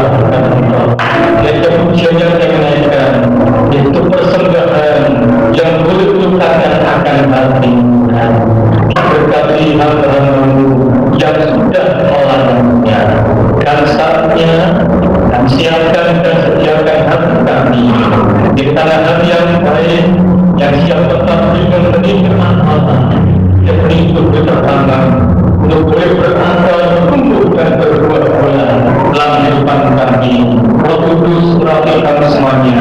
persembahkan Allah. Yaitu pujian yang dinaikkan, itu persembahan yang boleh diletakkan akan hati Tuhan. Berkati hamba-Hamba-Mu yang sudah melayaninya, dan saatnya dan siapkan dan sediakan hati kami di tanah hati yang baik, yang siap tetap memberi firman Allah, yang untuk berterbangan, untuk boleh berakal, tumbuh dan berbuat bulan dalam kehidupan kami. Roh Kudus urapi kami semuanya,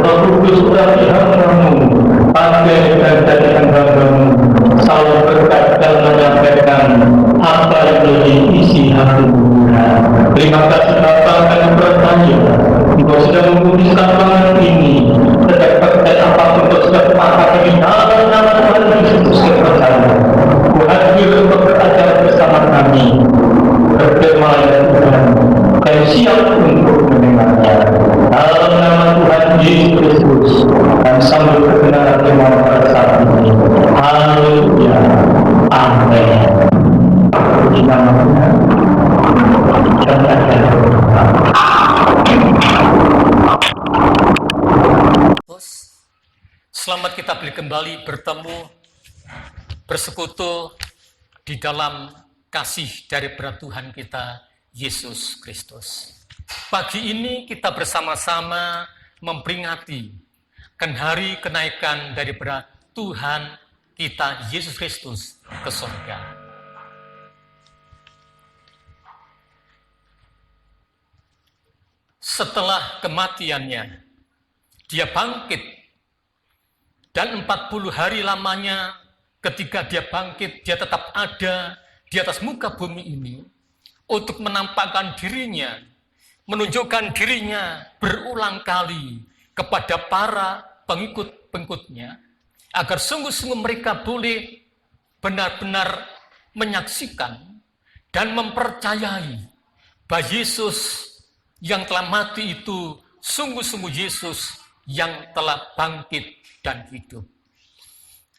Roh Kudus urapi hamba-Mu, pakai dan jadikan hamba-Mu selalu berkat dan menyampaikan apa yang menjadi isi hati Tuhan. Terima kasih Bapa karena bertanya Engkau sudah memutuskan tangan ini terdapat apapun untuk sudah pakai di dalam nama Tuhan Yesus percaya. Ku hadir untuk berajar bersama kami, berfirman Tuhan, dan siap untuk mendengarnya. Dalam nama Tuhan Yesus Kristus dan sambil kebenaran firman pada saat ini. Haleluya. Amin. Di nama Tuhan. Selamat kita kembali bertemu, bersekutu di dalam kasih dari Tuhan kita Yesus Kristus. Pagi ini kita bersama-sama memperingati hari kenaikan daripada Tuhan kita Yesus Kristus ke surga. Setelah kematiannya, dia bangkit, dan 40 hari lamanya ketika dia bangkit, dia tetap ada di atas muka bumi ini untuk menampakkan dirinya, menunjukkan dirinya berulang kali kepada para pengikut-pengikutnya, agar sungguh-sungguh mereka boleh benar-benar menyaksikan dan mempercayai bahwa Yesus yang telah mati itu sungguh-sungguh Yesus yang telah bangkit dan hidup.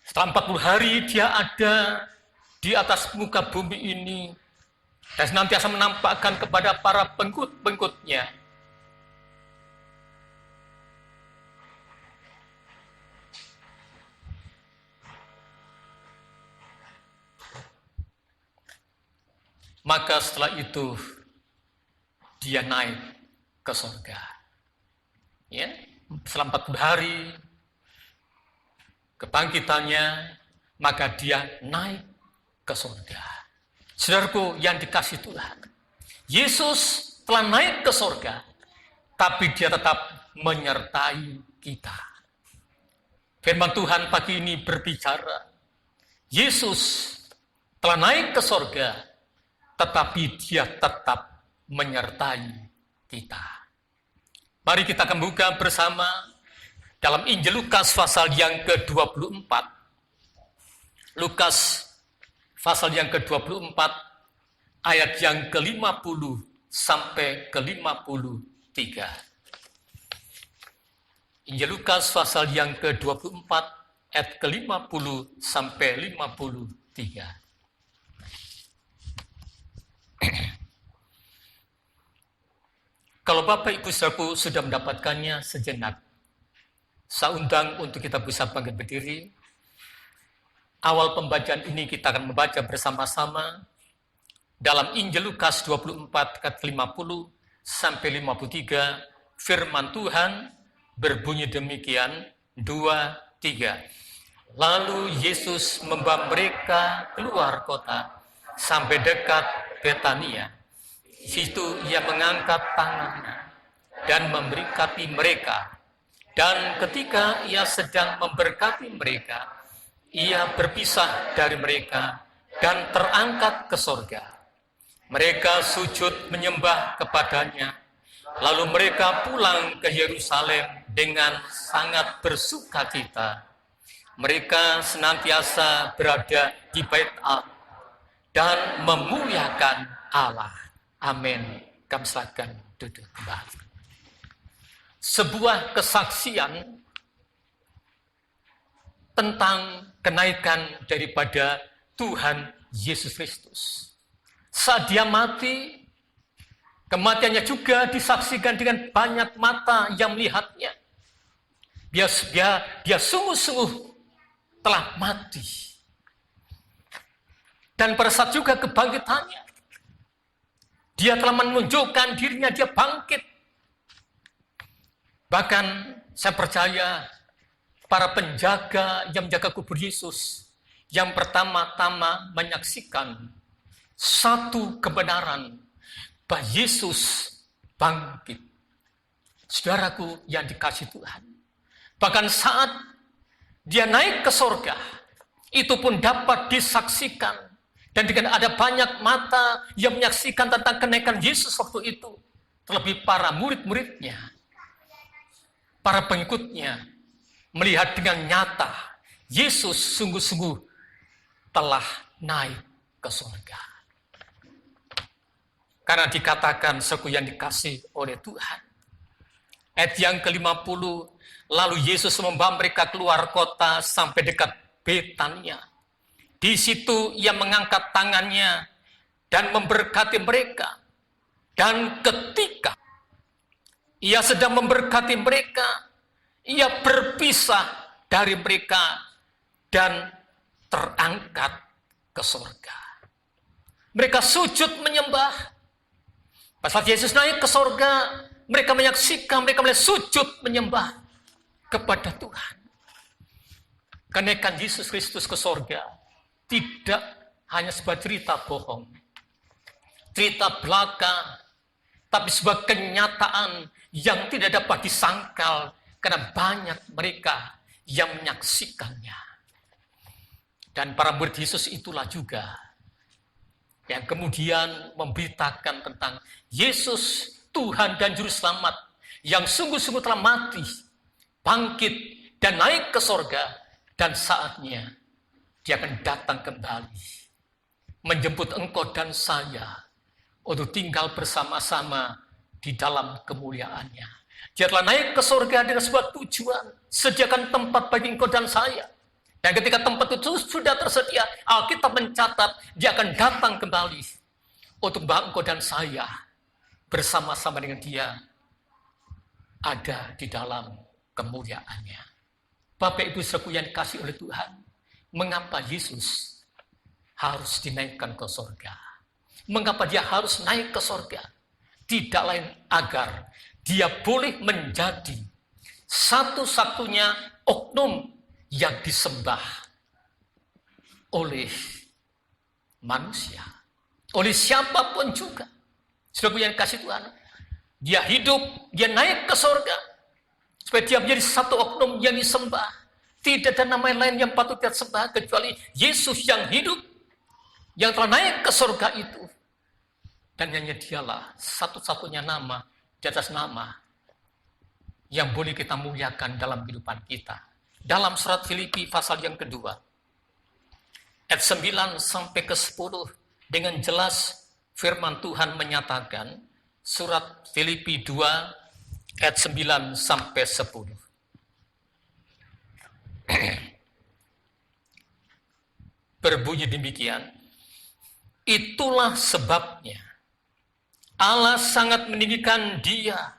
Setelah 40 hari dia ada di atas muka bumi ini dan senantiasa menampakkan kepada para pengikut-pengikutnya maka setelah itu dia naik ke surga. Ya, setelah 40 hari kebangkitannya, maka dia naik ke surga. Saudaraku yang dikasihi Tuhan, Yesus telah naik ke surga, tapi dia tetap menyertai kita. Firman Tuhan pagi ini berbicara, Yesus telah naik ke surga, tetapi dia tetap menyertai kita. Mari kita akan buka bersama dalam Injil Lukas pasal yang ke-24. Lukas pasal yang ke-24 ayat yang ke-50 sampai ke-53. Injil Lukas pasal yang ke-24 ayat ke-50 sampai 53. Kalau Bapak Ibu Saudaraku sudah mendapatkannya sejenak, saya undang untuk kita bisa bangkit berdiri. Awal pembacaan ini kita akan membaca bersama-sama dalam Injil Lukas 24 ayat 50 sampai 53. Firman Tuhan berbunyi demikian, 2, 3. Lalu Yesus membawa mereka keluar kota sampai dekat Betania. Di situ ia mengangkat tangannya dan memberkati mereka. Dan ketika ia sedang memberkati mereka, ia berpisah dari mereka dan terangkat ke surga. Mereka sujud menyembah kepadanya. Lalu mereka pulang ke Yerusalem dengan sangat bersukacita. Mereka senantiasa berada di Bait Allah dan memuliakan Allah. Amin. Kami silakan duduk kembali. Sebuah kesaksian tentang kenaikan daripada Tuhan Yesus Kristus. Saat dia mati, Kematiannya juga disaksikan dengan banyak mata yang melihatnya. Dia sungguh-sungguh telah mati. Dan pada saat juga kebangkitannya, dia telah menunjukkan dirinya, dia bangkit. Bahkan saya percaya para penjaga yang menjaga kubur Yesus yang pertama-tama menyaksikan satu kebenaran bahwa Yesus bangkit. Saudaraku yang dikasihi Tuhan, bahkan saat dia naik ke sorga, itu pun dapat disaksikan. Dan dengan ada banyak mata yang menyaksikan tentang kenaikan Yesus waktu itu, terlebih para murid-muridnya, para pengikutnya, melihat dengan nyata Yesus sungguh-sungguh telah naik ke surga. Karena dikatakan seku yang dikasih oleh Tuhan. Ayat yang ke-50, lalu Yesus membawa mereka keluar kota sampai dekat Betania. Di situ ia mengangkat tangannya dan memberkati mereka. Dan ketika ia sedang memberkati mereka, ia berpisah dari mereka dan terangkat ke surga. Mereka sujud menyembah. Pas Yesus naik ke surga, mereka menyaksikan, mereka mulai sujud menyembah kepada Tuhan. Kenaikan Yesus Kristus ke surga tidak hanya sebuah cerita bohong, cerita belaka, tapi sebuah kenyataan yang tidak dapat disangkal karena banyak mereka yang menyaksikannya. Dan para murid Yesus itulah juga yang kemudian memberitakan tentang Yesus, Tuhan dan Juru Selamat, yang sungguh-sungguh telah mati, bangkit, dan naik ke sorga, dan saatnya dia akan datang kembali, menjemput engkau dan saya, untuk tinggal bersama-sama di dalam kemuliaannya. Dia telah naik ke sorga dengan sebuah tujuan, sediakan tempat bagi engkau dan saya. Dan ketika tempat itu sudah tersedia, Alkitab mencatat dia akan datang kembali untuk membawa engkau dan saya bersama-sama dengan dia ada di dalam kemuliaannya. Bapak Ibu Saudaraku yang dikasihi oleh Tuhan, mengapa Yesus harus dinaikkan ke sorga? Mengapa dia harus naik ke sorga? Tidak lain agar dia boleh menjadi satu-satunya oknum yang disembah oleh manusia, oleh siapapun juga. Saudaraku yang dikasihi Tuhan, dia hidup, dia naik ke sorga, supaya dia menjadi satu oknum yang disembah. Tidak ada nama lain yang patut kita sembah kecuali Yesus yang hidup, yang telah naik ke surga itu. Dan hanya dialah satu-satunya nama di atas nama yang boleh kita muliakan dalam kehidupan kita. Dalam surat Filipi pasal yang kedua, ayat 9 sampai ke 10, dengan jelas firman Tuhan menyatakan, surat Filipi 2 ayat 9 sampai 10. Berbunyi demikian, itulah sebabnya Allah sangat meninggikan dia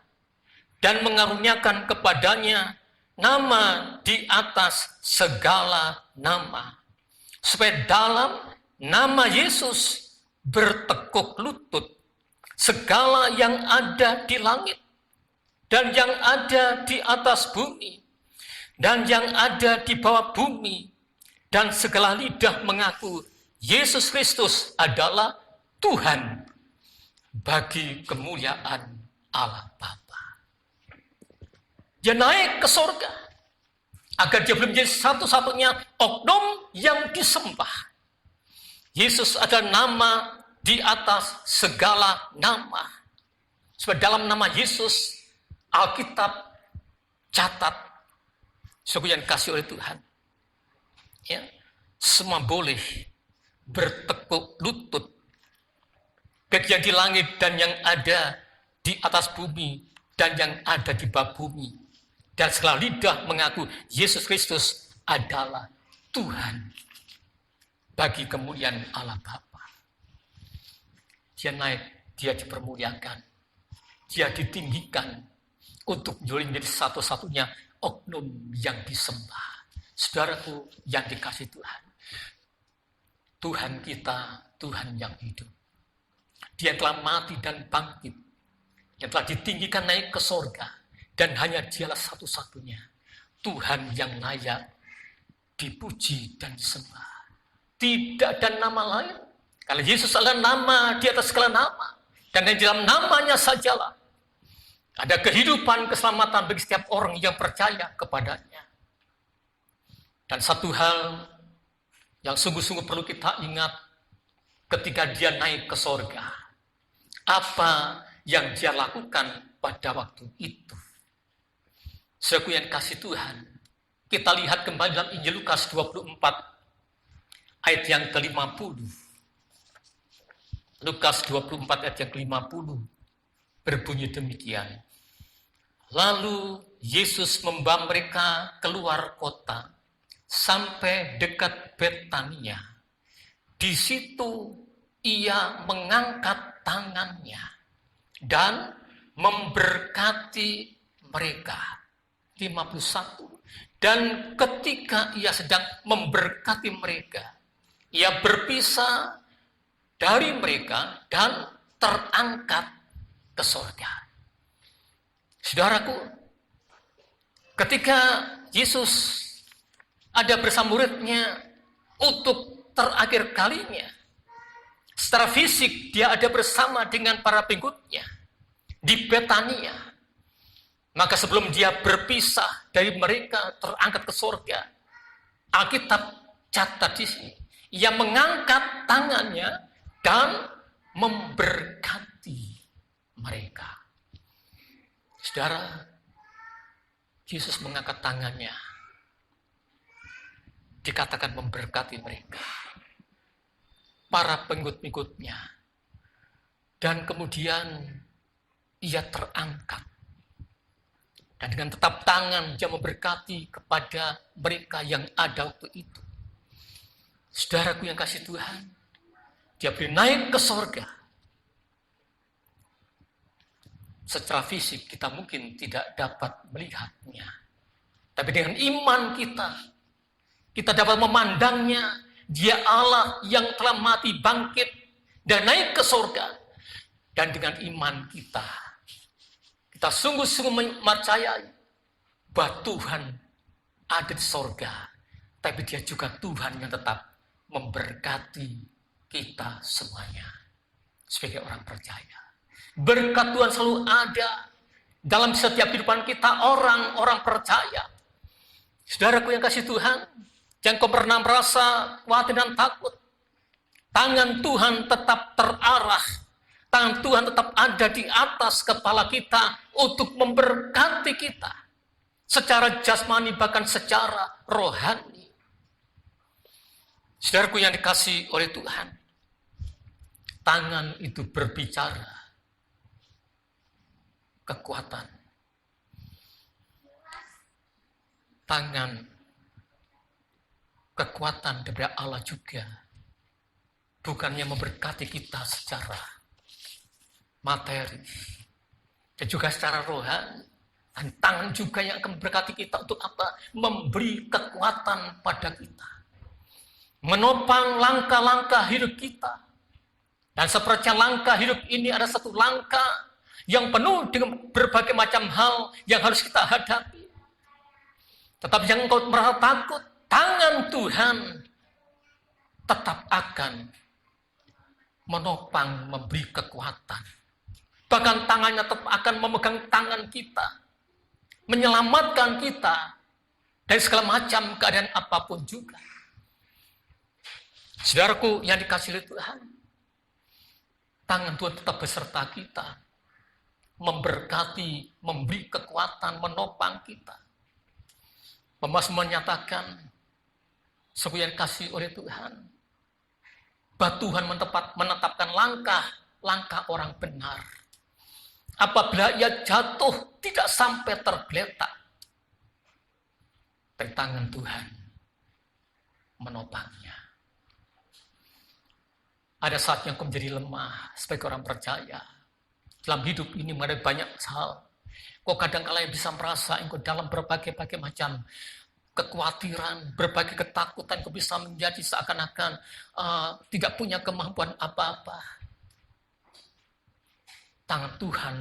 dan mengaruniakan kepadanya nama di atas segala nama, supaya dalam nama Yesus bertekuk lutut segala yang ada di langit dan yang ada di atas bumi dan yang ada di bawah bumi, dan segala lidah mengaku Yesus Kristus adalah Tuhan, bagi kemuliaan Allah Bapa. Dia naik ke surga agar dia boleh menjadi satu-satunya oknum yang disembah. Yesus adalah nama di atas segala nama. Sebab dalam nama Yesus, Alkitab catat, sungguh yang dikasih oleh Tuhan, ya, semua boleh bertekuk lutut, baik yang di langit dan yang ada di atas bumi dan yang ada di bawah bumi, dan segala lidah mengaku Yesus Kristus adalah Tuhan, bagi kemuliaan Allah Bapa. Dia naik, dia dipermuliakan, dia ditinggikan untuk menjadi satu-satunya oknum yang disembah. Saudaraku yang dikasihi Tuhan, Tuhan kita, Tuhan yang hidup. Dia telah mati dan bangkit, yang telah ditinggikan naik ke sorga, dan hanya dialah satu-satunya Tuhan yang layak dipuji dan disembah. Tidak ada nama lain. Karena Yesus adalah nama di atas segala nama. Dan di dalam namanya sajalah ada kehidupan, keselamatan bagi setiap orang yang percaya kepadanya. Dan satu hal yang sungguh-sungguh perlu kita ingat ketika dia naik ke sorga. Apa yang dia lakukan pada waktu itu. Saudaraku yang kasih Tuhan, kita lihat kembali dalam Injil Lukas 24 ayat yang ke-50. Lukas 24 ayat yang ke-50 berbunyi demikian. Lalu Yesus membawa mereka keluar kota sampai dekat Betania. Di situ ia mengangkat tangannya dan memberkati mereka. 51. Dan ketika ia sedang memberkati mereka, ia berpisah dari mereka dan terangkat ke surga. Saudaraku, ketika Yesus ada bersama muridnya untuk terakhir kalinya, secara fisik dia ada bersama dengan para pengikutnya di Betania. Maka sebelum dia berpisah dari mereka terangkat ke surga, Alkitab catat di sini, ia mengangkat tangannya dan memberkati mereka. Saudara, Yesus mengangkat tangannya, dikatakan memberkati mereka, para pengikut-pengikutnya, dan kemudian ia terangkat. Dan dengan tetap tangan dia memberkati kepada mereka yang ada waktu itu. Saudaraku yang kasih Tuhan, dia beri naik ke sorga. Secara fisik kita mungkin tidak dapat melihatnya. Tapi dengan iman kita dapat memandangnya. Dia Allah yang telah mati, bangkit, dan naik ke sorga. Dan dengan iman kita sungguh-sungguh percaya bahwa Tuhan ada di sorga. Tapi dia juga Tuhan yang tetap memberkati kita semuanya. Sebagai orang percaya. Berkat Tuhan selalu ada dalam setiap kehidupan kita, orang-orang percaya. Saudaraku yang kasih Tuhan, jangan kau pernah merasa khawatir dan takut. Tangan Tuhan tetap terarah. Tangan Tuhan tetap ada di atas kepala kita untuk memberkati kita. Secara jasmani bahkan secara rohani. Saudaraku yang dikasihi oleh Tuhan. Tangan itu berbicara. Kekuatan. Tangan. Kekuatan dari Allah juga. Bukannya memberkati kita secara materi, dan juga secara rohani. Dan tangan juga yang akan memberkati kita untuk apa? Memberi kekuatan pada kita. Menopang langkah-langkah hidup kita. Dan seperti langkah hidup ini ada satu langkah yang penuh dengan berbagai macam hal yang harus kita hadapi. Tetapi jangan kau merasa takut. Tangan Tuhan tetap akan menopang, memberi kekuatan. Bahkan tangannya tetap akan memegang tangan kita. Menyelamatkan kita dari segala macam keadaan apapun juga. Saudaraku yang dikasihi Tuhan, tangan Tuhan tetap beserta kita. Memberkati, memberi kekuatan, menopang kita. Pemasmur menyatakan, sungguh yang dikasihi oleh Tuhan, bahwa Tuhan menetapkan langkah orang benar. Apabila ia jatuh tidak sampai tergeletak. Dari tangan Tuhan menopangnya. Ada saatnya kau menjadi lemah sebagai orang percaya. Dalam hidup ini ada banyak hal. Kok kadang-kala yang bisa merasa engkau dalam berbagai-bagai macam kekhawatiran, berbagai ketakutan, kau bisa menjadi seakan-akan tidak punya kemampuan apa-apa. Tangan Tuhan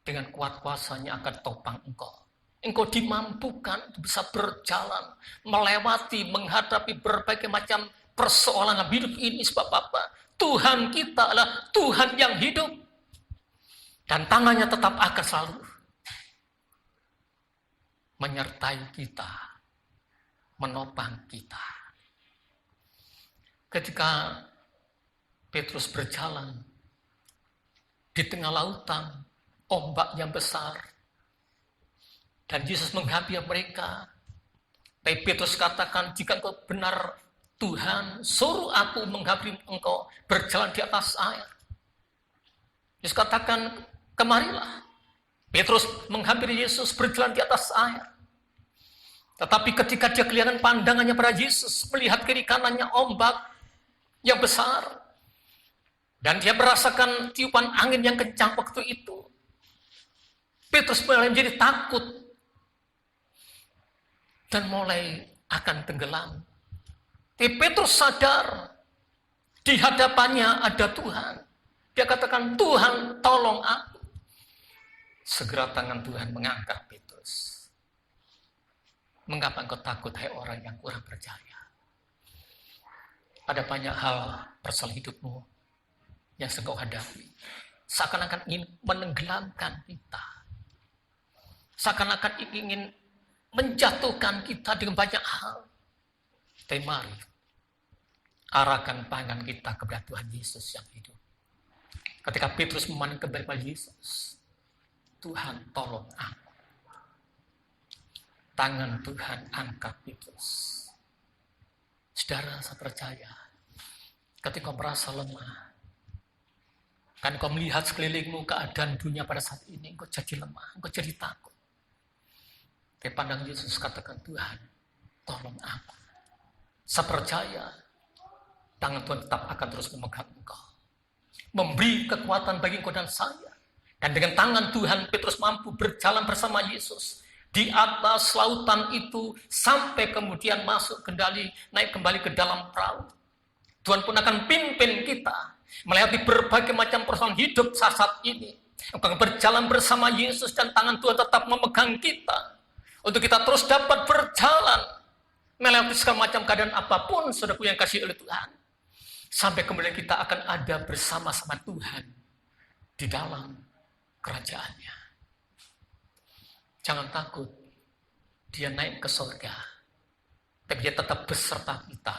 dengan kuat kuasanya akan topang engkau. Engkau dimampukan bisa berjalan, melewati, menghadapi berbagai macam persoalan dalam hidup ini. Sebab apa? Tuhan kita adalah Tuhan yang hidup. Dan tangannya tetap akan selalu menyertai kita, menopang kita. Ketika Petrus berjalan di tengah lautan, ombak yang besar, dan Yesus menghampiri mereka. Tapi Petrus katakan, jika engkau benar Tuhan, suruh aku menghampiri engkau berjalan di atas air. Yesus katakan, kemarilah. Petrus menghampiri Yesus berjalan di atas air. Tetapi ketika dia kelihatan pandangannya pada Yesus, melihat kiri kanannya ombak yang besar, dan dia merasakan tiupan angin yang kencang waktu itu, Petrus mulai menjadi takut dan mulai akan tenggelam. Tapi Petrus sadar di hadapannya ada Tuhan. Dia katakan, Tuhan tolong aku. Segera tangan Tuhan mengangkat Petrus. Mengapa engkau takut, hai orang yang kurang percaya? Ada banyak hal persoalan hidupmu yang engkau hadapi. Seakan-akan ingin menenggelamkan kita. Seakan-akan ingin menjatuhkan kita dengan banyak hal. Tapi mari, arahkan tangan kita kepada Tuhan Yesus yang hidup. Ketika Petrus memandang kembali pada Yesus, Tuhan tolong aku. Tangan Tuhan angkat Petrus. Saudara, saya percaya, ketika kau merasa lemah, kan kau melihat sekelilingmu keadaan dunia pada saat ini, kau jadi lemah, kau jadi takut. Tapi pandang Yesus, katakan, Tuhan, tolong aku. Saya percaya, tangan Tuhan tetap akan terus memegang engkau. Memberi kekuatan bagi engkau dan saya. Dan dengan tangan Tuhan, Petrus mampu berjalan bersama Yesus di atas lautan itu sampai kemudian masuk kendali, naik kembali ke dalam perahu. Tuhan pun akan pimpin kita melewati berbagai macam persoalan hidup saat ini. Engkau berjalan bersama Yesus dan tangan Tuhan tetap memegang kita untuk kita terus dapat berjalan melewati segala macam keadaan apapun, saudaraku yang kasih oleh Tuhan. Sampai kemudian kita akan ada bersama-sama Tuhan di dalam kerajaannya. Jangan takut, dia naik ke surga, tapi dia tetap beserta kita.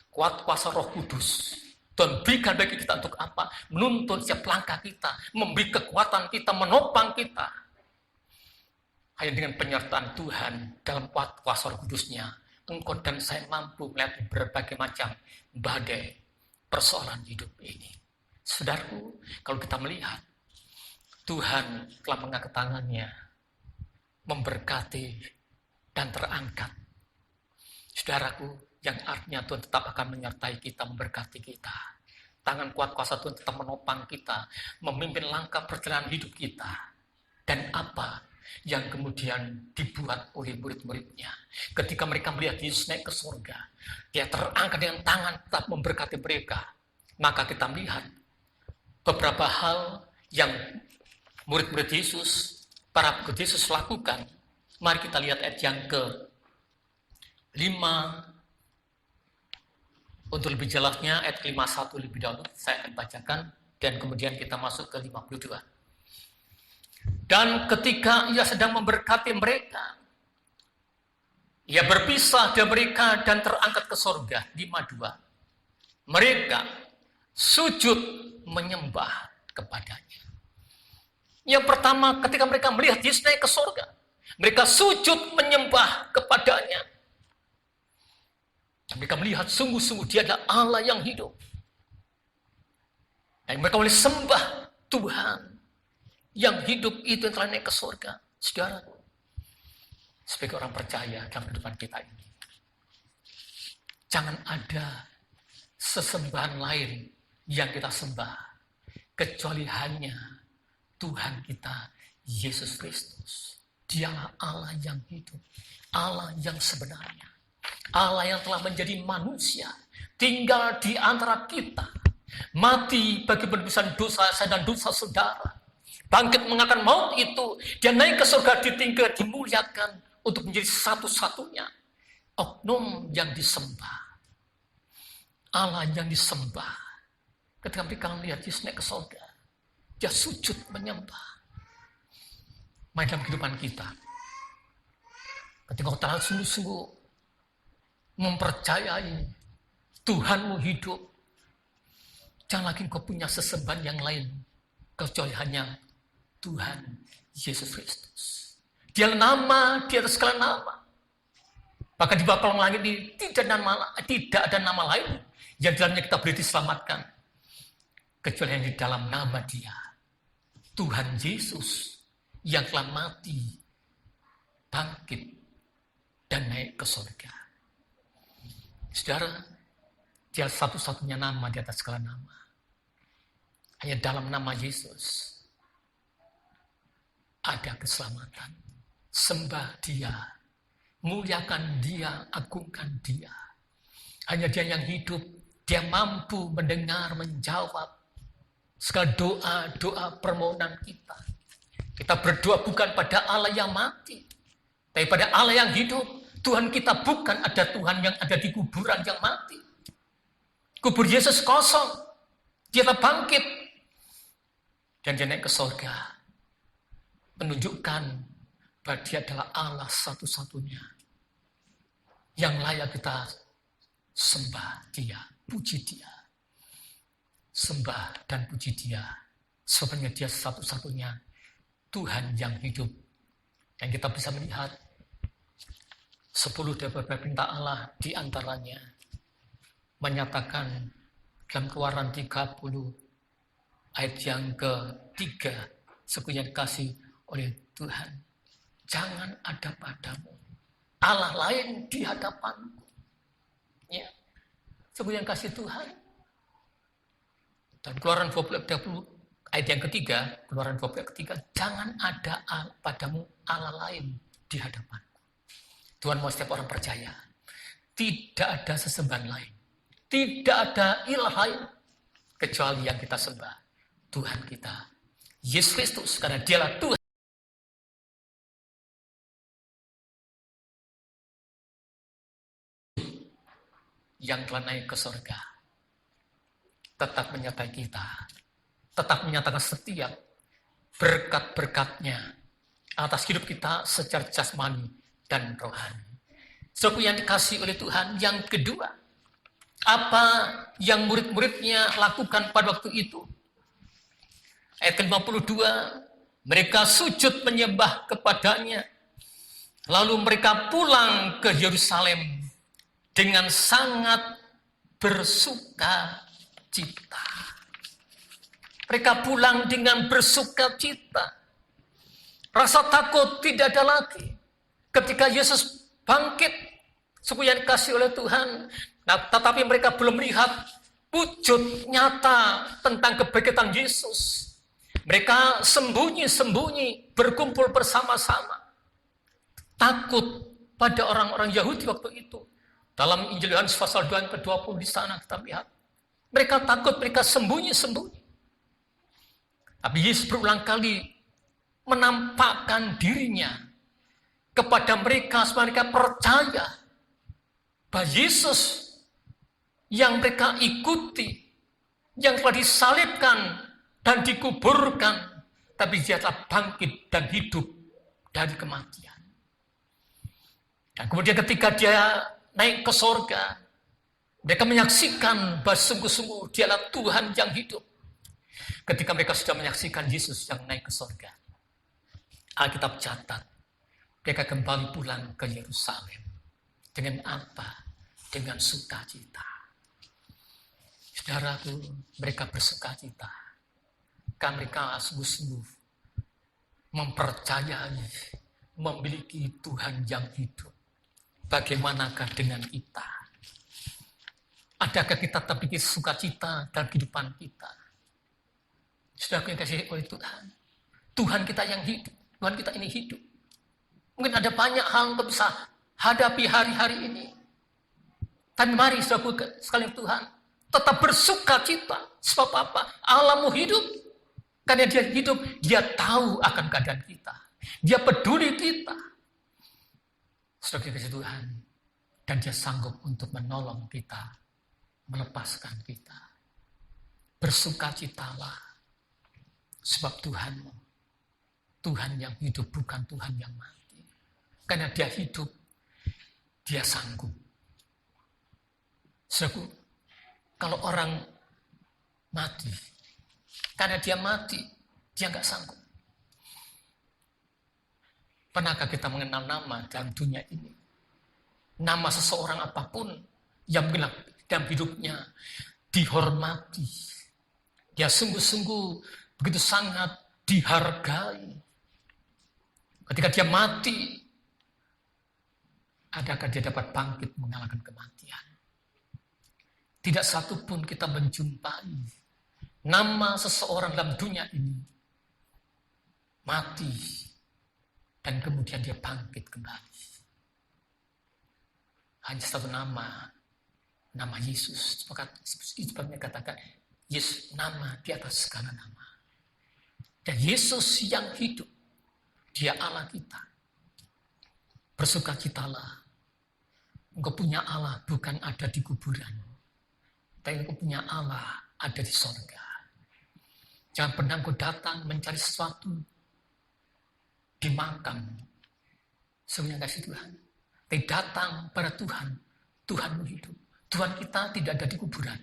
Kuat kuasa Roh Kudus Tuhan berikan bagi kita untuk apa? Menuntun setiap langkah kita, memberi kekuatan kita, menopang kita. Hanya dengan penyertaan Tuhan dalam kuat kuasa Roh Kudusnya, engkau dan saya mampu melihat berbagai macam badai persoalan hidup ini. Saudaraku, kalau kita melihat Tuhan telah mengangkat tangannya, memberkati dan terangkat. Saudaraku, yang artinya Tuhan tetap akan menyertai kita, memberkati kita. Tangan kuat kuasa Tuhan tetap menopang kita, memimpin langkah perjalanan hidup kita. Dan apa yang kemudian dibuat oleh murid-muridnya. Ketika mereka melihat Yesus naik ke surga, dia terangkat dengan tangan tetap memberkati mereka. Maka kita melihat beberapa hal yang murid-murid Yesus, para pengikut Yesus lakukan. Mari kita lihat ayat yang ke-5. Untuk lebih jelasnya ayat ke-51 lebih dahulu saya akan bacakan dan kemudian kita masuk ke 52. Dan ketika ia sedang memberkati mereka, ia berpisah dari mereka dan terangkat ke surga. 52. Mereka sujud menyembah kepadanya. Yang pertama, ketika mereka melihat Yesus naik ke surga, mereka sujud menyembah kepadanya. Dan mereka melihat sungguh-sungguh dia adalah Allah yang hidup. Dan mereka boleh sembah Tuhan yang hidup itu yang telah naik ke surga. Saudara, sebagai orang percaya dalam kehidupan kita ini, jangan ada sesembahan lain yang kita sembah kecuali hanya Tuhan kita, Yesus Kristus. Dialah Allah yang hidup, Allah yang sebenarnya, Allah yang telah menjadi manusia, tinggal di antara kita, mati bagi penebusan dosa saya dan dosa saudara, bangkit mengalahkan maut itu, dia naik ke surga, ditinggal, dimuliakan untuk menjadi satu-satunya oknum yang disembah, Allah yang disembah. Ketika mereka melihat Yesus naik ke surga, dia sujud menyembah. Main dalam kehidupan kita, ketika kau telah sungguh-sungguh mempercayai Tuhanmu hidup, jangan lagi kau punya sesembahan yang lain kecuali hanya Tuhan Yesus Kristus. Dia nama di atas segala nama. Bahkan di bawah kolong langit ini tidak ada nama lain yang dalamnya kita boleh diselamatkan kecuali yang di dalam nama Dia, Tuhan Yesus, yang telah mati, bangkit, dan naik ke surga. Saudara, Dia satu-satunya nama di atas segala nama. Hanya dalam nama Yesus ada keselamatan. Sembah Dia, muliakan Dia, agungkan Dia. Hanya Dia yang hidup, Dia mampu mendengar, menjawab segala doa-doa permohonan kita. Kita berdoa bukan pada Allah yang mati, tapi pada Allah yang hidup. Tuhan kita bukan ada Tuhan yang ada di kuburan yang mati. Kubur Yesus kosong. Dia telah bangkit. Dan Dia naik ke surga. Menunjukkan bahwa Dia adalah Allah satu-satunya yang layak kita sembah Dia, puji Dia. Sembah dan puji Dia. Sebenarnya Dia satu-satunya Tuhan yang hidup. Yang kita bisa melihat 10 dari beberapa perintah Allah di antaranya menyatakan dalam Keluaran 30 ayat yang ke-3, seperti yang dikasih oleh Tuhan. Jangan ada padamu Allah lain di hadapanku. Ya. Seperti yang kasih Tuhan. Dan Keluaran 30 ayat yang ketiga, Keluaran 20 ayat ketiga, jangan ada padamu Allah lain di hadapanku. Tuhan mau setiap orang percaya, tidak ada sesembahan lain, tidak ada ilah lain kecuali yang kita sembah, Tuhan kita, Yesus Kristus, karena Dialah Tuhan yang telah naik ke surga, tetap menyertai kita, tetap menyatakan setiap berkat-berkat-Nya atas hidup kita secara jasmani dan rohani. Seperti yang dikasih oleh Tuhan. Yang kedua, apa yang murid-muridnya lakukan pada waktu itu? Ayat ke-52, mereka sujud menyembah kepadanya. Lalu mereka pulang ke Yerusalem dengan sangat bersuka cita. Mereka pulang dengan bersuka cita. Rasa takut tidak ada lagi. Ketika Yesus bangkit, seperti yang dikasih oleh Tuhan. Nah, tetapi mereka belum melihat wujud nyata tentang kebangkitan Yesus. Mereka sembunyi-sembunyi, berkumpul bersama-sama. Takut pada orang-orang Yahudi waktu itu. Dalam Injil Yohanes pasal 2 yang ke-20 di sana kita lihat. Mereka takut, mereka sembunyi-sembunyi. Tapi Yesus berulang kali menampakkan dirinya kepada mereka supaya mereka percaya bahwa Yesus yang mereka ikuti, yang telah disalibkan dan dikuburkan, tapi Dia telah bangkit dan hidup dari kematian. Dan kemudian ketika Dia naik ke surga, mereka menyaksikan bahwa sungguh-sungguh Dialah Tuhan yang hidup. Ketika mereka sudah menyaksikan Yesus yang naik ke surga, Alkitab catat, mereka kembali pulang ke Yerusalem. Dengan apa? Dengan sukacita. Saudaraku, mereka bersukacita. Karena mereka sungguh-sungguh mempercayai, memiliki Tuhan yang hidup. Bagaimanakah dengan kita? Adakah kita tetap memiliki sukacita dalam kehidupan kita? Sudah yang kasih oleh Tuhan. Tuhan kita yang hidup. Tuhan kita ini hidup. Mungkin ada banyak hal yang bisa hadapi hari-hari ini. Tapi mari saudara sekalian Tuhan, tetap bersuka cita. Sebab apa? Allahmu hidup. Karena dia hidup, dia tahu akan keadaan kita. Dia peduli kita. Saudara kasih Tuhan. Dan dia sanggup untuk menolong kita. Melepaskan kita. Bersukacitalah. Sebab Tuhanmu. Tuhan yang hidup bukan Tuhan yang mati. Karena dia hidup. Dia sanggup. Saudaraku, kalau orang mati, karena dia mati, dia nggak sanggup. Pernahkah kita mengenal nama dalam dunia ini? Nama seseorang apapun yang dalam hidupnya dihormati. Dia sungguh-sungguh begitu sangat dihargai. Ketika dia mati, adakah dia dapat bangkit mengalahkan kematian? Tidak satu pun kita menjumpai nama seseorang dalam dunia ini mati dan kemudian dia bangkit kembali. Hanya satu nama Yesus. Sebabnya katakan Yesus nama di atas segala nama. Dan Yesus yang hidup, dia Allah kita. Bersukacitalah. Engkau punya Allah bukan ada di kuburan. Tapi engkau punya Allah ada di sorga. Jangan pernah engkau datang mencari sesuatu di makam. Sebenarnya kasih Tuhan. Tapi datang pada Tuhan. Tuhanmu hidup. Tuhan kita tidak ada di kuburan.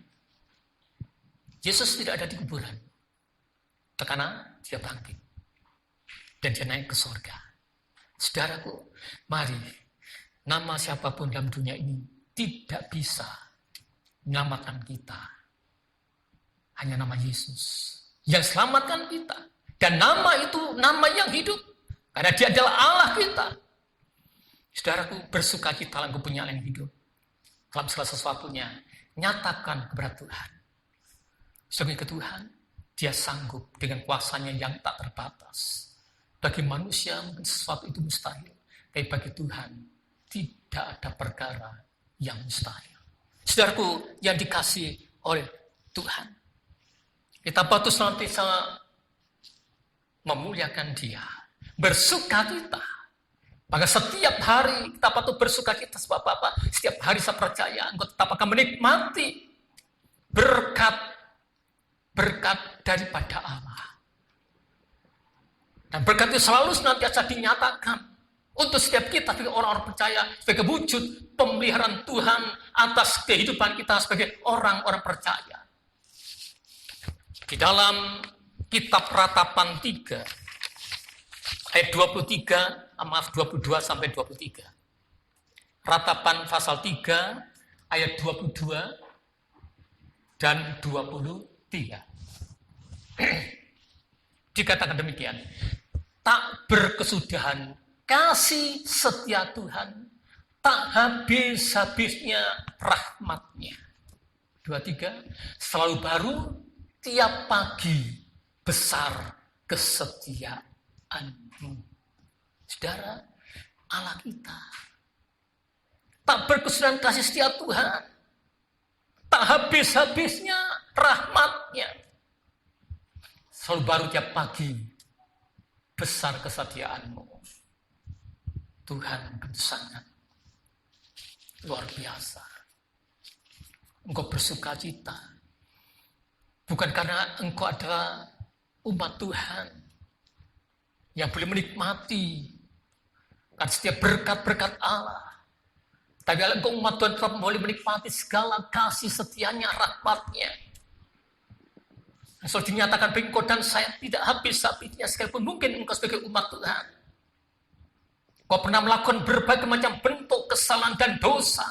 Yesus tidak ada di kuburan. Karena dia bangkit. Dan dia naik ke sorga. Saudaraku, mari. Nama siapapun dalam dunia ini tidak bisa menyelamatkan kita. Hanya nama Yesus yang selamatkan kita. Dan nama itu nama yang hidup. Karena dia adalah Allah kita. Saudaraku, bersukacitalah engkau punya Allah yang hidup. Dalam segala sesuatunya, nyatakan kepada Tuhan. Sebagai ke Tuhan, dia sanggup dengan kuasanya yang tak terbatas. Bagi manusia mungkin sesuatu itu mustahil. Tapi bagi Tuhan, tidak ada perkara yang mustahil. Saudaraku yang dikasihi oleh Tuhan. Kita patut senantiasa memuliakan dia. Bersukacita. Maka setiap hari kita patut bersukacita. Sebab apa? Setiap hari saya percaya engkau tetap akan menikmati berkat daripada Allah. Dan berkat itu selalu senantiasa dinyatakan. Untuk setiap kita sebagai orang-orang percaya, sebagai wujud pemeliharaan Tuhan atas kehidupan kita sebagai orang-orang percaya. Di dalam kitab Ratapan 3, ayat 22 sampai 23. Ratapan pasal 3, ayat 22 dan 23. Dikatakan demikian. Tak berkesudahan kasih setia Tuhan, tak habis-habisnya rahmat-Nya. 23, selalu baru tiap pagi besar kesetiaan-Mu. Saudara, Allah kita tak berkesudahan kasih setia Tuhan, tak habis-habisnya rahmat-Nya. Selalu baru tiap pagi besar kesetiaan-Mu. Tuhan sangat luar biasa. Engkau bersukacita. Bukan karena engkau adalah umat Tuhan yang boleh menikmati kan setiap berkat-berkat Allah. Tapi kalau engkau umat Tuhan tetap boleh menikmati segala kasih setianya, rahmat-Nya. Soal dinyatakan bagi engkau dan saya tidak habis-habisnya sekalipun mungkin engkau sebagai umat Tuhan. Kau pernah melakukan berbagai macam bentuk kesalahan dan dosa.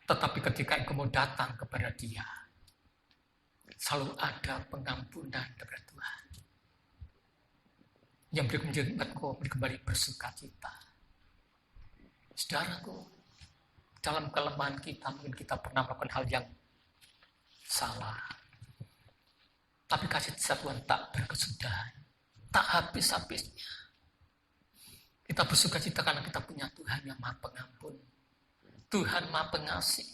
Tetapi ketika engkau mau datang kepada Dia, selalu ada pengampunan daripada Tuhan. Yang beri menjadikan engkau kembali bersukacita. Saudaraku, dalam kelemahan kita, mungkin kita pernah melakukan hal yang salah. Tapi kasih Tuhan tak berkesudahan. tak habis-habisnya. Kita bersuka cita karena kita punya Tuhan yang Maha Pengampun, Tuhan Maha Pengasih,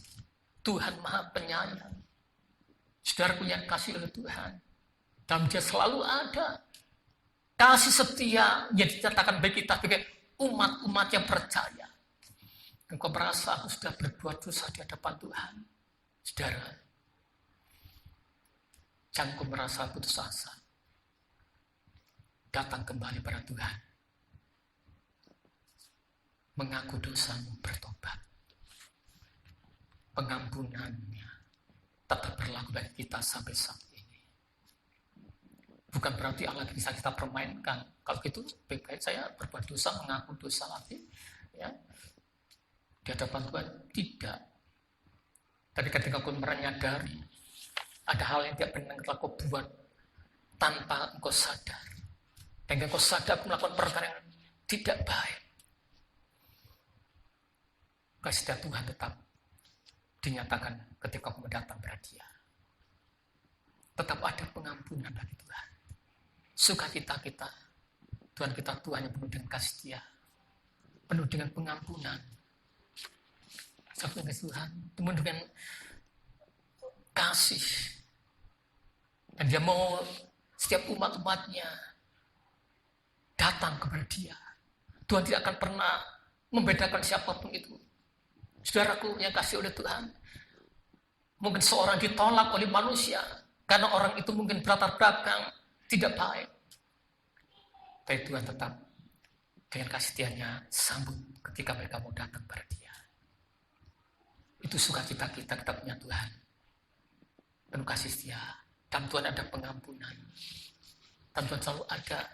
Tuhan Maha Penyayang. Saudara punya kasih oleh Tuhan, dan Dia selalu ada. Kasih setia yang dinyatakan bagi kita sebagai umat-umat yang percaya. Engkau merasa aku sudah berbuat dosa di hadapan Tuhan. Saudara, jangan kau merasa putus asa. Datang kembali pada Tuhan. Mengaku dosamu, bertobat. Pengampunannya tetap berlaku bagi kita sampai saat ini. Bukan berarti Allah bisa kita permainkan. Kalau gitu, baik-baik saya berbuat dosa, mengaku dosa lagi. Ya. Di hadapan Tuhan, tidak. Tapi ketika kau menyadari, ada hal yang tidak benar yang kau buat tanpa engkau sadar. Dan engkau sadar aku melakukan perkara yang tidak baik. Kasih Tuhan tetap dinyatakan ketika kau datang pada Dia. Tetap ada pengampunan bagi Tuhan. Sukacita kita, Tuhan kita Tuhan yang penuh dengan kasih Dia, penuh dengan pengampunan. Satu Tuhan, penuh dengan kasih. Dan Dia mau setiap umat-umatnya datang kepada Dia. Tuhan tidak akan pernah membedakan siapapun itu. Saudaraku yang kasih oleh Tuhan, mungkin seorang ditolak oleh manusia karena orang itu mungkin berlatar belakang tidak baik. Tapi Tuhan tetap dengan kasih Dia-Nya sambut ketika mereka mau datang pada Dia. Itu sukacita kita punya Tuhan. Penuh kasih Dia. Dan Tuhan ada pengampunan. Dan Tuhan selalu ada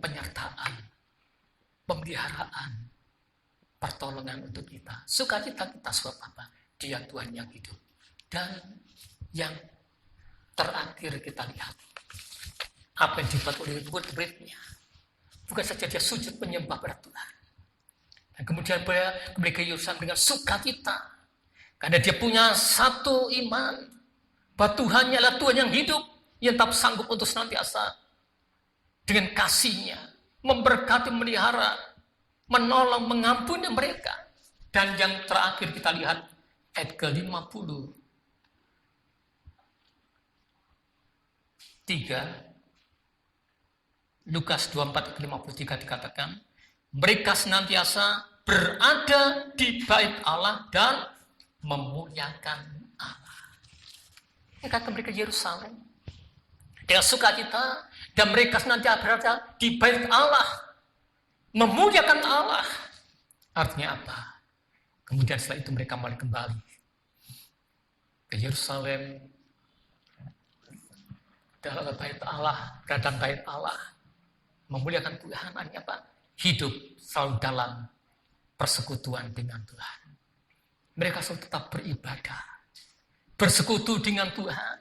penyertaan, pemeliharaan, pertolongan untuk kita. Sukacita kita sebab apa? Dia Tuhan yang hidup. Dan yang terakhir kita lihat, apa yang dibuat oleh murid-muridnya. Bukan saja dia sujud menyembah pada Tuhan. Dan kemudian kembali ke Yerusalem dengan sukacita. Karena dia punya satu iman, bahwa Tuhannya adalah Tuhan yang hidup, yang tetap sanggup untuk senantiasa dengan kasih-Nya memberkati, memelihara, menolong, mengampuni mereka. Dan yang terakhir kita lihat ayat ke-50. 3 Lukas 24:53 dikatakan, mereka senantiasa berada di bait Allah dan memuliakan Allah. Mereka kembali ke Yerusalem dengan sukacita, dan mereka senantiasa berada di bait Allah, memuliakan Allah. Artinya apa? Kemudian setelah itu mereka kembali ke Yerusalem, dalam bait Allah, dalam bait Allah, memuliakan Tuhan. Artinya apa? Hidup selalu dalam persekutuan dengan Tuhan. Mereka selalu tetap beribadah, bersekutu dengan Tuhan.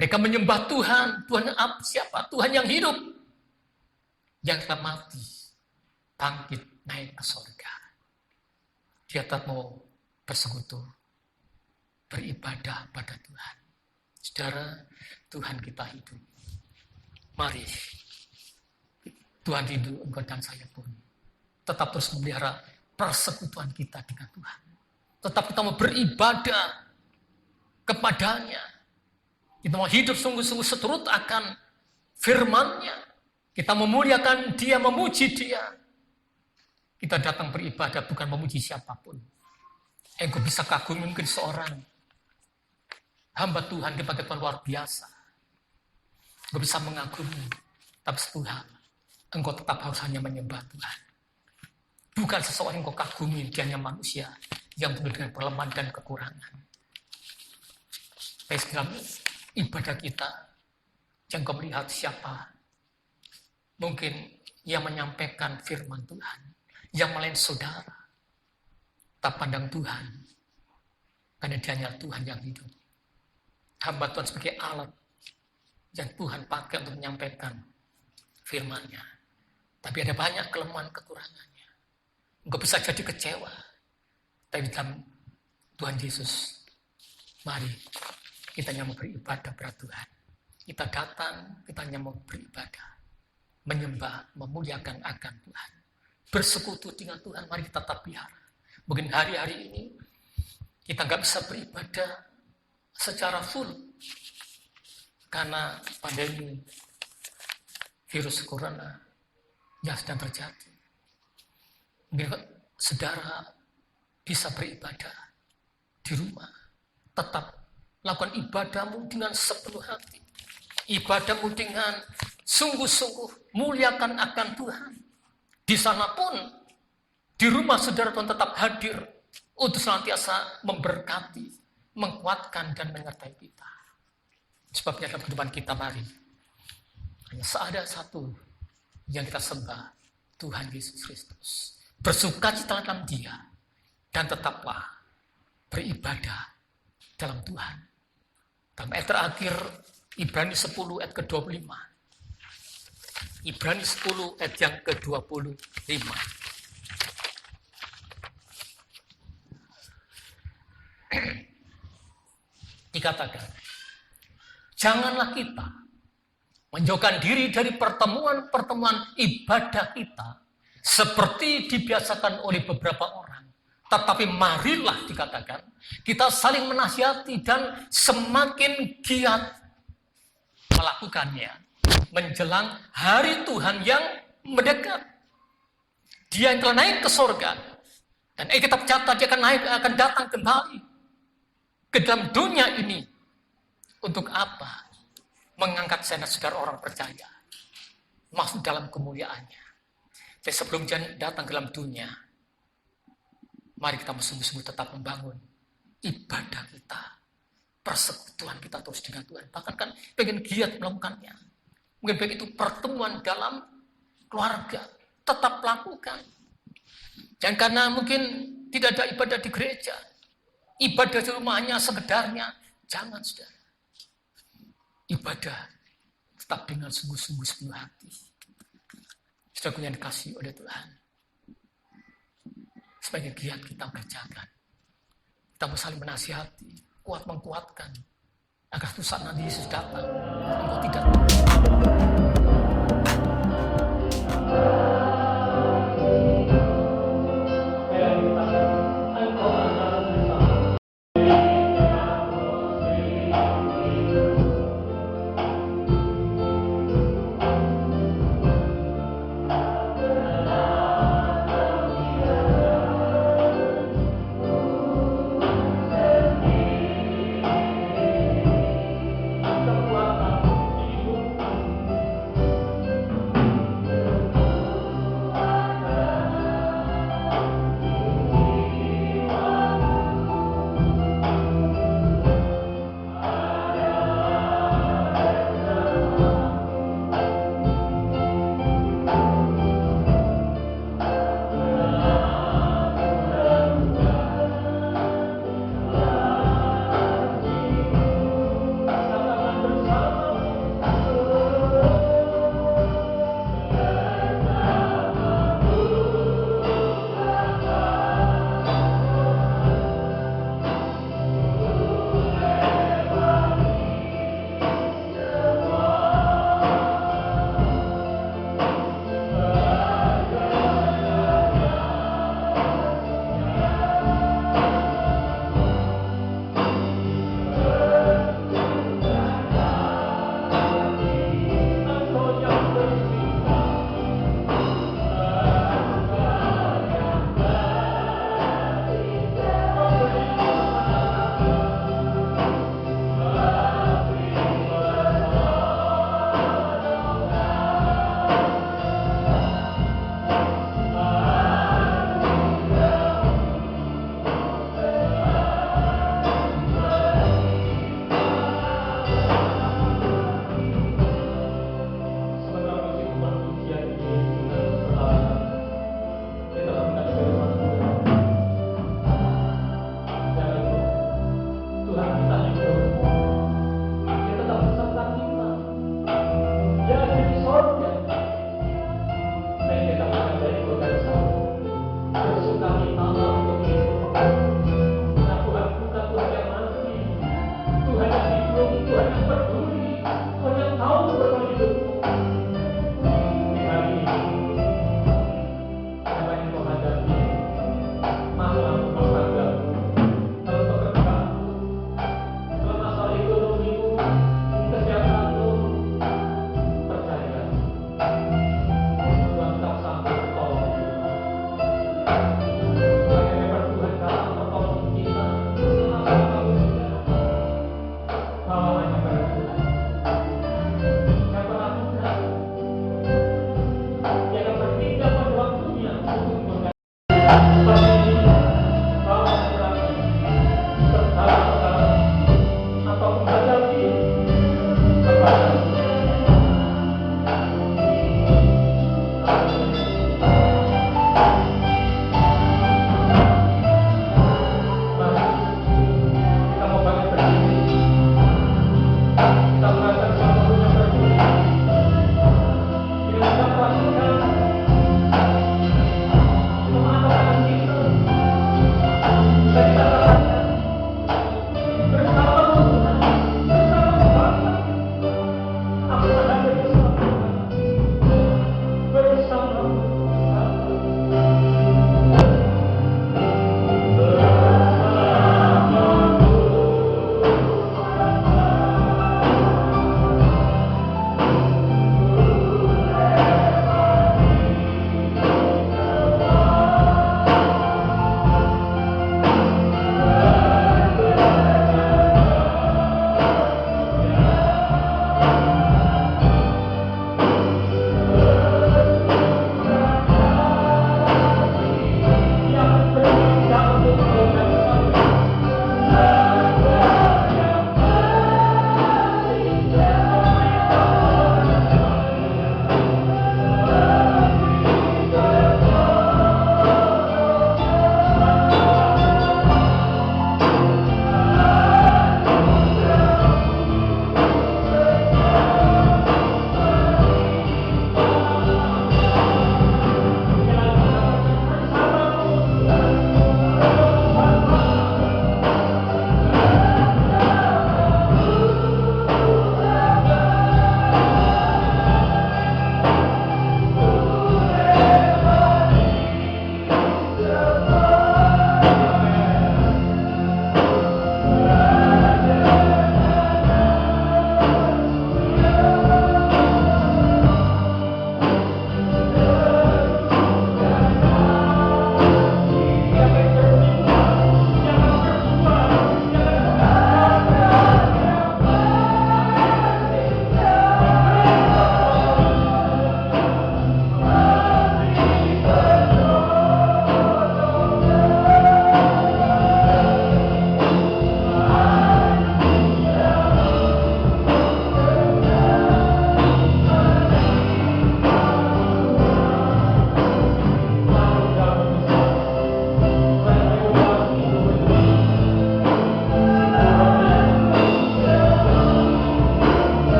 Mereka menyembah Tuhan. Tuhan siapa? Tuhan yang hidup, yang telah mati, bangkit, naik ke surga. Dia tetap mau bersekutu, beribadah pada Tuhan. Saudara, Tuhan kita hidup. Mari, Tuhan hidup, engkau dan saya pun tetap terus memelihara persekutuan kita dengan Tuhan. Tetap kita mau beribadah kepadanya. Kita mau hidup sungguh-sungguh seturut akan firman-Nya. Kita memuliakan Dia, memuji Dia. Kita datang beribadah bukan memuji siapapun. Engkau bisa kagumi mungkin seorang hamba Tuhan kepada luar biasa. Engkau bisa mengagumi. Tapi Tuhan, engkau tetap harus hanya menyembah Tuhan. Bukan seseorang yang engkau kagumi, dia hanya manusia yang penuh dengan kelemahan dan kekurangan. Tapi dalam ibadah kita, yang kau melihat siapa? Mungkin yang menyampaikan firman Tuhan, yang melain saudara. Tak pandang Tuhan, karena dia hanya Tuhan yang hidup. Hamba Tuhan sebagai alat yang Tuhan pakai untuk menyampaikan firman-Nya. Tapi ada banyak kelemahan kekurangannya. Engkau bisa jadi kecewa. Tapi dalam Tuhan Yesus, mari kita yang mau beribadah pada Tuhan. Kita datang, kita hanya mau beribadah, menyembah, memuliakan akan Tuhan, bersekutu dengan Tuhan. Mari kita tetap pelihara. Mungkin hari-hari ini kita nggak bisa beribadah secara full karena pandemi virus corona yang sedang terjadi. Mungkin saudara bisa beribadah di rumah, tetap lakukan ibadahmu dengan sepenuh hati. Ibadahmu dengan sungguh-sungguh muliakan akan Tuhan. Di sana pun, di rumah saudara pun tetap hadir untuk senantiasa memberkati, menguatkan dan menyertai kita. Sebabnya dalam kehidupan kita mari, hanya ada satu yang kita sembah, Tuhan Yesus Kristus. Bersukacita dalam Dia dan tetaplah beribadah dalam Tuhan. Dalam ayat terakhir Ibrani 10 ayat ke-25. Ibrani 10 ayat yang ke-25. Dikatakan, janganlah kita menjauhkan diri dari pertemuan-pertemuan ibadah kita seperti dibiasakan oleh beberapa orang. Tetapi marilah dikatakan, kita saling menasihati dan semakin giat melakukannya menjelang hari Tuhan yang mendekat. Dia yang telah naik ke sorga, dan kita catat dia akan datang kembali ke dalam dunia ini. Untuk apa? Mengangkat senat saudara orang percaya masuk dalam kemuliaannya. Tapi sebelum dia datang ke dalam dunia, mari kita sungguh-sungguh tetap membangun ibadah kita, persekutuan kita terus dengan Tuhan. Bahkan kan pengen giat melakukannya. Mungkin baik itu pertemuan dalam keluarga, tetap lakukan. Jangan karena mungkin tidak ada ibadah di gereja, ibadah di rumahnya sekedarnya. Jangan, saudara. Ibadah tetap dengan sungguh-sungguh sepenuh hati. Saudara yang dikasihi oleh Tuhan, sebagai giat kita kerjakan. Kita mau saling menasihati, kuat menguatkan, agar suatu saat nanti Yesus datang, engkau tidak Tuhan yang peduli,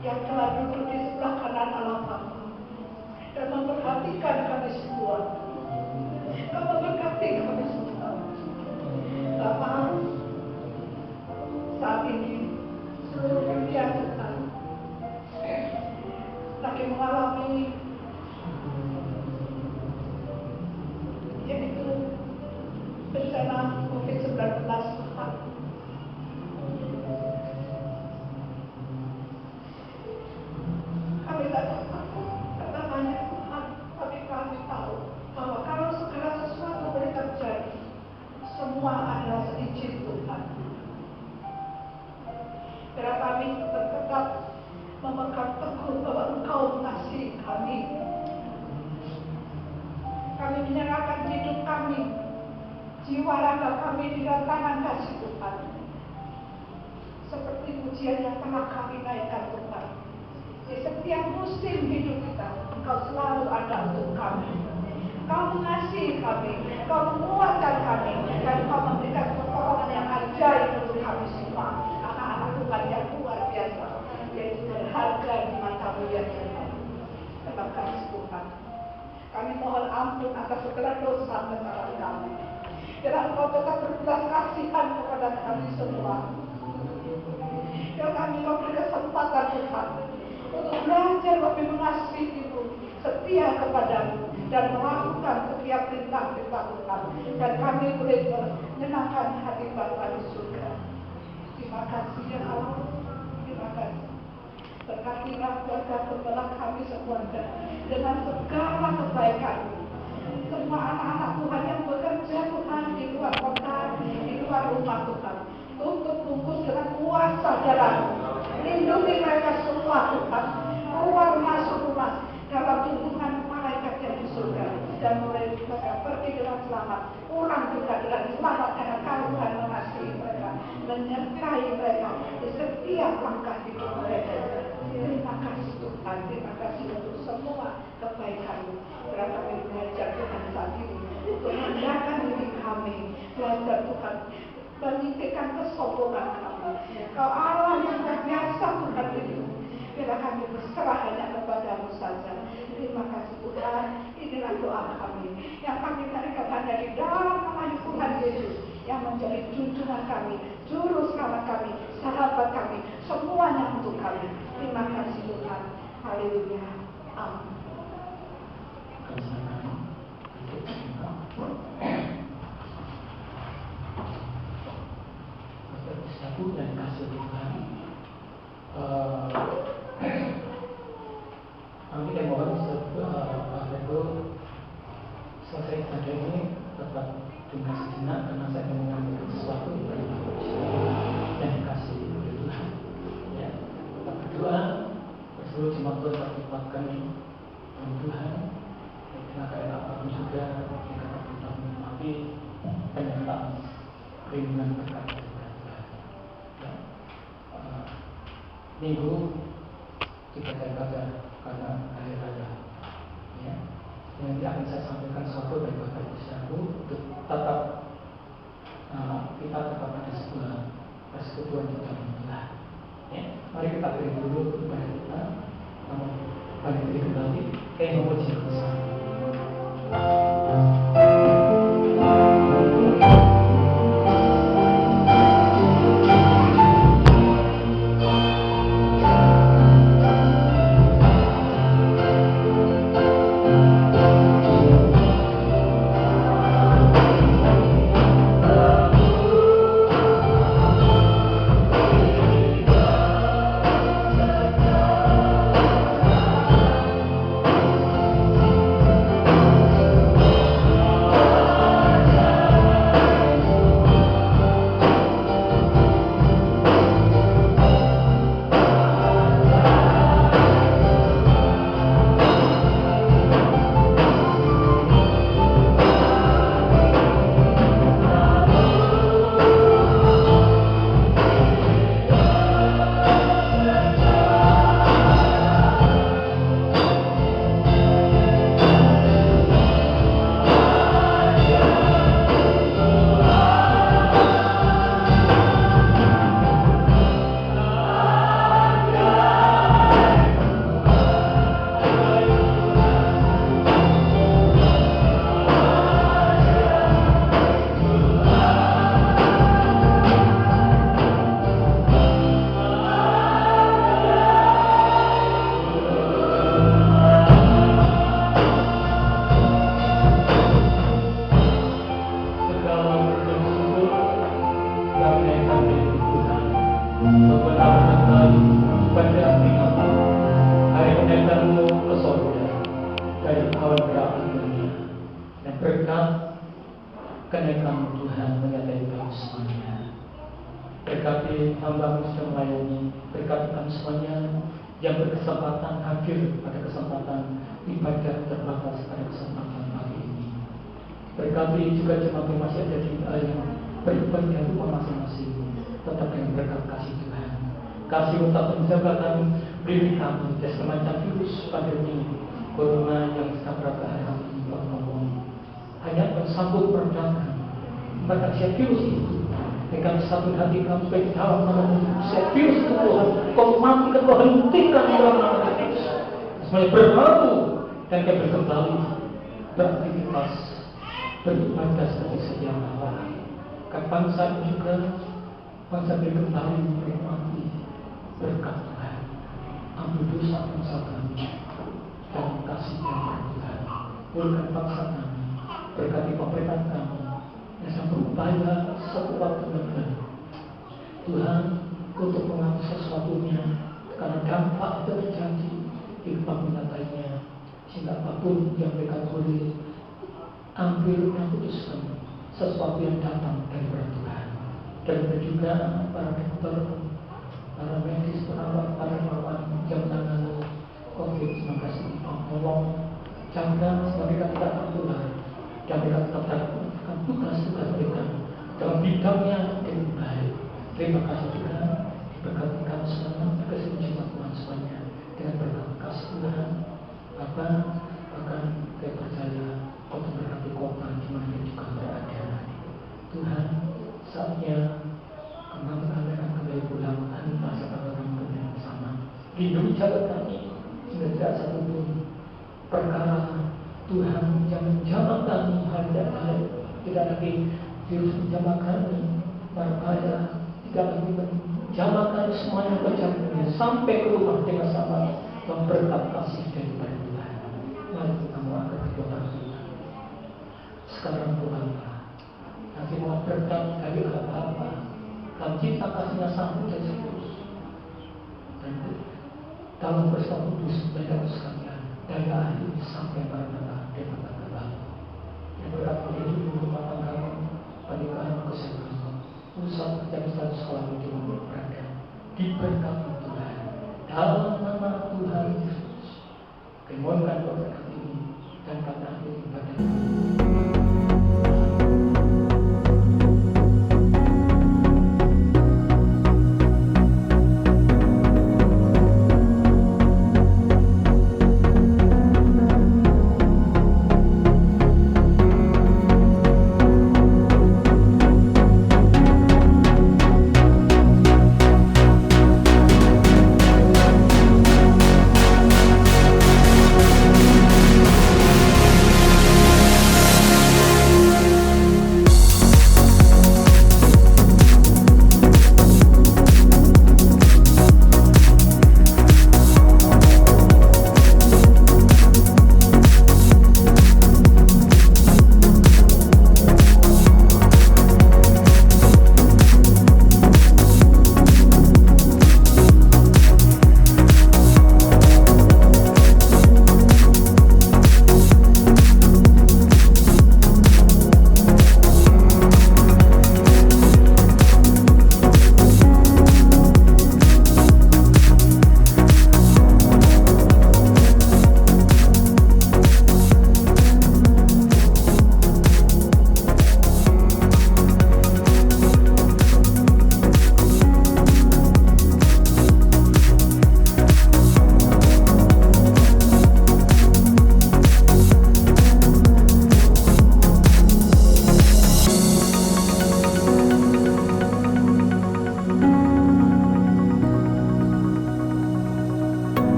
yang telah duduk di sebelah kanan Allah Bapa dan memperhatikan kami semua dan memberkati kami semua. Bapa, saat ini seluruh dunia sedang lagi mengalami yaitu bencana COVID-19. Kami tak tahu karena banyak Tuhan, tapi kami tahu bahwa kalau segala sesuatu boleh terjadi, semua adalah seizin Tuhan. Biar kami tetap memegang teguh bahwa Engkau mengasihi kami. Kami menyerahkan hidup kami, jiwa raga kami di dalam tangan kasih Tuhan. Seperti pujian yang telah kami naikkan Tuhan. Di setiap musim hidup kita, Engkau selalu ada untuk kami. Engkau mengasihi kami, Engkau menguatkan kami, dan Engkau memberikan pertolongan yang ajaib untuk kami semua. Anak-anak Tuhan yang luar biasa, yaitu berharga di mata-Mu ya Tuhan. Terima kasih Tuhan. Kami mohon ampun atas segala dosa kesalahan kami. Dan Engkau tetap berbelas kasihan kepada kami semua. Dan kami memberi kesempatan Tuhan untuk belajar lebih mengasihi-Mu, setia kepada-Mu, dan melakukan setiap perintah-perintah Tuhan. Dan kami boleh menyenangkan hati Bapa di surga. Terima kasih ya Allah. Terima kasih. Berkatilah keluarga gembala kami semuanya dengan segala kebaikan. Semua anak-anak Tuhan yang bekerja Tuhan di luar kota, di luar rumah Tuhan, tutup bungkus dengan kuasa darah-Mu. Lindungi mereka semua Tuhan, keluar masuk rumah dalam tuntunan malaikat yang di surga, dan mulai mereka pergi dengan selamat, pulang juga dengan selamat, karena Tuhan mengasihi mereka, menyertai mereka di setiap langkah hidup mereka. Terima kasih Tuhan, terima kasih untuk semua kebaikan-Mu. Karena kami belajar Tuhan saat ini untuk menjaga diri kami, belajar Tuhan meninggikan kesombongan kami. Kau Allah yang luar biasa Tuhan itu. Bila kami berserah hanya kepada-Mu saja. Terima kasih Tuhan. Inilah doa kami yang kami berikan hanya di dalam nama Tuhan Yesus, yang menjadi junjungan kami, juru selamat kami, sahabat kami, semuanya untuk kami. Terima kasih Tuhan. Haleluya. Amin. Bersatu dan kasih Tuhan. Kami mohon itu selesai saja ini tetap dengan sejenak, karena saya mengambil sesuatu dari dan kasih oleh Tuhan. Ya, tetap berdoa, berseluruh jemaat Tuhan terlibatkan dengan Tuhan. Dengan keadaan apapun juga, jika kita menikmati penyertaan perlindungan berkat dari Tuhan. Ya, minggu kita jaga karena hari raya. Ya, nanti akan saya sampaikan sesuatu dari Bapak Ibu Saudaraku untuk tetap kita tetap ada sebuah persekutuan di dalam Tuhan. Ya, mari kita beri dulu kepada kita, namun balik diri kembali ke yang memuji bersama. Kenaikan Tuhan menyertai kami semuanya. Berkati hamba-Mu yang melayani, berkati kami semuanya yang berkesempatan hadir pada kesempatan ibadah terbatas pada kesempatan pagi ini. Berkati juga jemaat yang masih ada di yang beribadah di rumah masing-masing, tetap dengan berkat kasih Tuhan. Kasih tetap menjaga kami beri kami semacam virus pandemi corona yang sedang berbahaya ini, Tuhan tolong. Hanya bersambut perdagangan maka siap virus itu dengan satu hati kami sebagai dalam nama siap virus itu Tuhan, kau matikan, kau hentikan dalam nama Yesus. Semuanya berlalu dan kami kembali beraktivitas beribadah seperti sedia kala. Bangsa juga bangsa kembali menikmati berkat Tuhan. Ampun dosa bangsa kami dan kasih Tuhan. Pulihkan bangsa kami, berkati pemerintah kami yang sedang berupaya sekuat tenaga Tuhan untuk mengambil sesuatunya, karena dampak itu terjadi di kehidupan nyatanya, sehingga apapun yang mereka boleh ambil dan putuskan sesuatu yang datang dari Tuhan. Dan juga para dokter, para medis, perawat, para perawat yang menangani COVID-19 ini, tolong jaga mereka tidak tertular dan mereka tetap melakukan tugas-tugas mereka dalam bidangnya dengan baik. Terima kasih Tuhan, diberkati kami semua, kasih jiwa Tuhan semuanya dengan berkat kasih Tuhan. Bahkan saya percaya untuk berkati kota di mana juga berada. Tuhan, saatnya kembali kami akan kembali pulang hari masa kami bersama. Lindungi jabat kami sehingga tidak satu pun perkara Tuhan yang menjamah kami hari tidak lagi virus menjamah kami, berbahaya tidak lagi menjamah kami semuanya berjamah sampai ke rumah dengan sama yang berkat kasih daripada Tuhan. Mari kita akan berdoa sekarang Tuhan. Nanti mau berkat dari Allah Bapa dalam cinta kasihnya Sang Putra Yesus dan dalam bersama kudus mereka sekalian dari akhir sampai maranatha dengan kata yang berkat hidup rumah tangga pernikahan kesehatan usaha kerja sekolah di mana berada diberkati Tuhan dalam nama Tuhan Yesus. Kemohonkan berkat ini dan kata akhir ibadah.